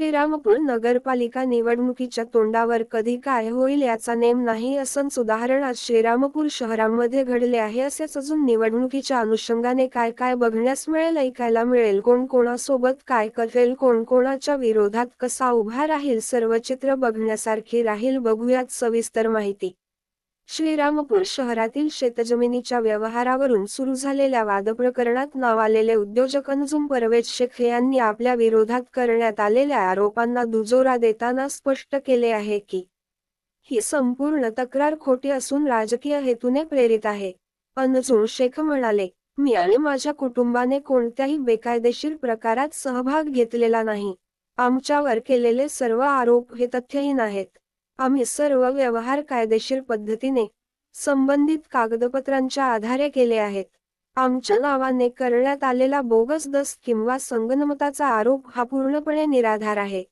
श्रीरामपूर नगरपालिका निवडणुकीच्या तोंडावर कधी काय होईल याचा नेम नाही असंच उदाहरण आज श्रीरामपूर शहरामध्ये घडले आहे। असेच अजून निवडणुकीच्या अनुषंगाने काय काय बघण्यास मिळेल, ऐकायला मिळेल, कोण कोणासोबत काय करेल, कोण कोणाच्या विरोधात कसा उभा राहील, सर्व चित्र बघण्यासारखे राहील। बघूयात सविस्तर माहिती। श्रीरामपूर शहरातील शेतजमिनीच्या व्यवहारावरून सुरू झालेल्या वादप्रकरणात नाव आलेले उद्योजक अंजुम परवेज शेख यांनी आपल्या विरोधात करण्यात आलेल्या आरोपांना दुजोरा देताना स्पष्ट केले आहे की ही संपूर्ण तक्रार खोटी असून राजकीय हेतूने प्रेरित आहे। अंजुम शेख म्हणाले, मी आणि माझ्या कुटुंबाने कोणत्याही बेकायदेशीर प्रकारात सहभाग घेतलेला नाही। आमच्यावर केलेले सर्व आरोप हे तथ्यहीन आहेत। आम्ही सर्व व्यवहार कायदेशीर पद्धतीने संबंधित कागदपत्रांच्या आधारे केले आहेत। आमच्या नावाने करण्यात आलेला बोगस दस्त किंवा संगनमताचा आरोप हा पूर्णपणे निराधार आहे।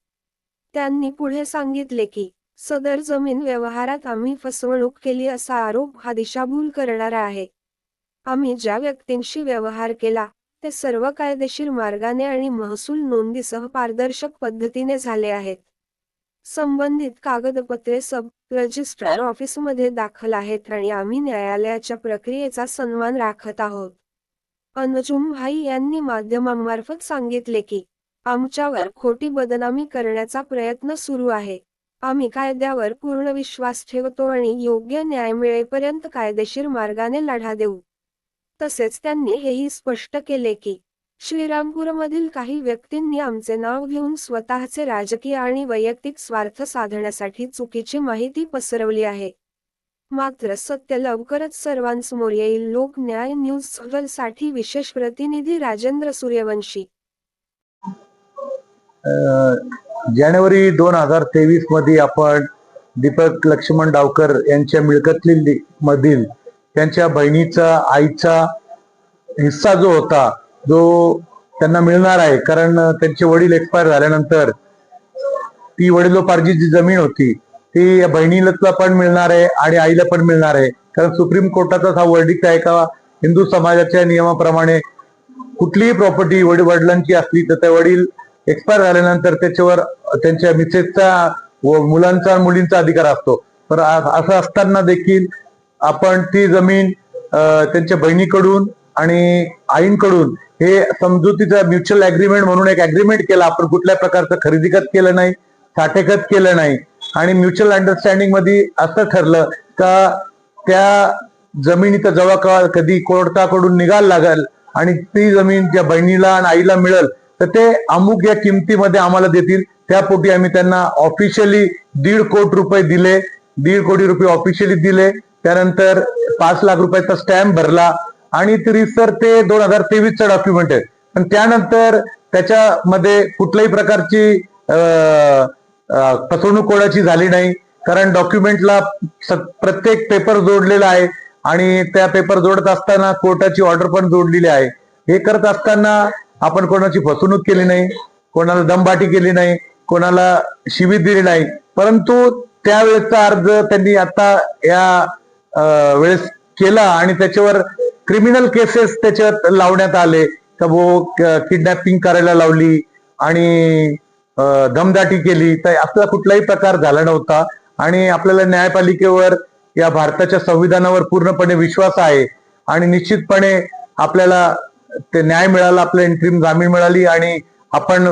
त्यांनी पुढे सांगितले की सदर जमीन व्यवहारात आम्ही फसवणूक केली असा आरोप हा दिशाभूल करणारा आहे। आम्ही ज्या व्यक्तींशी व्यवहार केला ते सर्व कायदेशीर मार्गाने आणि महसूल नोंदीसह पारदर्शक पद्धतीने झाले आहेत। संबंधित कागदपत्रे सब रजिस्ट्रार ऑफिसमध्ये दाखल आहेत आणि आम्ही न्यायालयाच्या प्रक्रियेचा सन्मान राखत आहोत। अंजुम भाई यांनी माध्यमांमार्फत सांगितले की आमच्यावर खोटी बदनामी करण्याचा प्रयत्न सुरू आहे। आम्ही कायद्यावर पूर्ण विश्वास ठेवतो आणि योग्य न्याय मिळेपर्यंत कायदेशीर मार्गाने लढा देऊ। तसेच त्यांनी हेही स्पष्ट केले की श्रीरामपूरमधील काही व्यक्तींनी आमचे नाव घेऊन स्वतःचे राजकीय आणि वैयक्तिक स्वार्थ साधण्यासाठी चुकीची माहिती पसरवली आहे। मात्र सत्य लवकरच सर्वांसमोर येईल। लोक न्याय न्यूज साठी विशेष प्रतिनिधी राजेंद्र सूर्यवंशी। जानेवारी 2023 मध्ये आपण दीपक लक्ष्मण डावकर यांच्या मिळकती मधील त्यांच्या बहिणीचा आईचा हिस्सा जो होता जो त्यांना मिळणार आहे, कारण त्यांचे वडील एक्सपायर झाल्यानंतर ती वडिलोपार्जित जी जमीन होती ती बहिणीला पण मिळणार आहे आणि आईला पण मिळणार आहे। कारण सुप्रीम कोर्टाचा हा वर्डिक्ट आहे का हिंदू समाजाच्या नियमाप्रमाणे कुठलीही प्रॉपर्टी वडिलांची असली तर त्या वडील एक्सपायर झाल्यानंतर त्याच्यावर त्यांच्या मिसेसचा व मुलांचा मुलींचा अधिकार असतो। तर असं असताना देखील आपण ती जमीन त्यांच्या बहिणीकडून आणि आईंकडून हे समजुतीचा म्युच्युअल अग्रीमेंट म्हणून एक अग्रीमेंट केला। आपण कुठल्या प्रकारचं खरेदी खत केलं नाही, साठेखत केलं नाही आणि म्युच्युअल अंडरस्टँडिंग मध्ये असं ठरलं का त्या जमिनीचा जेव्हा कधी कोर्टाकडून निकाल लागेल आणि ती जमीन ज्या बहिणीला आणि आईला मिळेल तर ते अमुक या किमतीमध्ये आम्हाला देतील। त्यापोटी आम्ही त्यांना ऑफिशियली 1.5 कोटी रुपये दिले, 1.5 कोटी रुपये ऑफिशियली दिले। त्यानंतर 5 लाख रुपयाचा स्टॅम्प भरला आणि सर ते 2023चा डॉक्युमेंट आहे। पण त्यानंतर त्याच्यामध्ये कुठल्याही प्रकारची फसवणूक कोणाची झाली नाही, कारण डॉक्युमेंटला प्रत्येक पेपर जोडलेला आहे आणि त्या पेपर जोडत असताना कोर्टाची ऑर्डर पण जोडलेली आहे। हे करत असताना आपण कोणाची फसवणूक केली नाही, कोणाला दमबाटी केली नाही, कोणाला शिवी दिली नाही। परंतु त्यावेळेसचा अर्ज त्यांनी आता या वेळेस केला आणि त्याच्यावर क्रिमिनल केसेस त्याच्यात लावण्यात आले। तर वो किडनॅपिंग करायला लावली आणि दमदाटी केली। तर असा कुठलाही प्रकार झाला नव्हता आणि आपल्याला न्यायपालिकेवर या भारताच्या संविधानावर पूर्णपणे विश्वास आहे आणि निश्चितपणे आपल्याला ते न्याय मिळाला, आपल्या इंटरिम जामीन मिळाली आणि आपण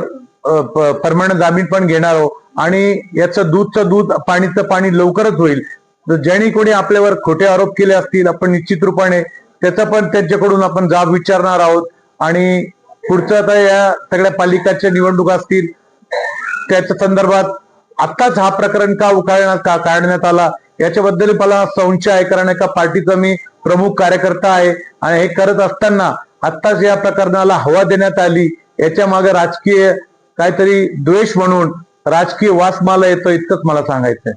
परमनंट जामीन पण घेणार आहोत आणि याचं दूधचं दूध पाणीचं पाणी लवकरच होईल। ज्यांनी कोणी आपल्यावर खोटे आरोप केले असतील आपण निश्चित रूपाने त्याचा पण त्यांच्याकडून आपण जाब विचारणार आहोत आणि पुढचं आता या सगळ्या पालिकाच्या निवडणुका असतील त्याच्या संदर्भात आत्ताच हा प्रकरण का काढण्यात आला याच्याबद्दल मला संशय आहे, कारण एका पार्टीचा मी प्रमुख कार्यकर्ता आहे आणि हे करत असताना आत्ताच या प्रकरणाला हवा देण्यात आली। याच्या मागे राजकीय काहीतरी द्वेष म्हणून राजकीय वास मला येतो, इतकंच मला सांगायचंय।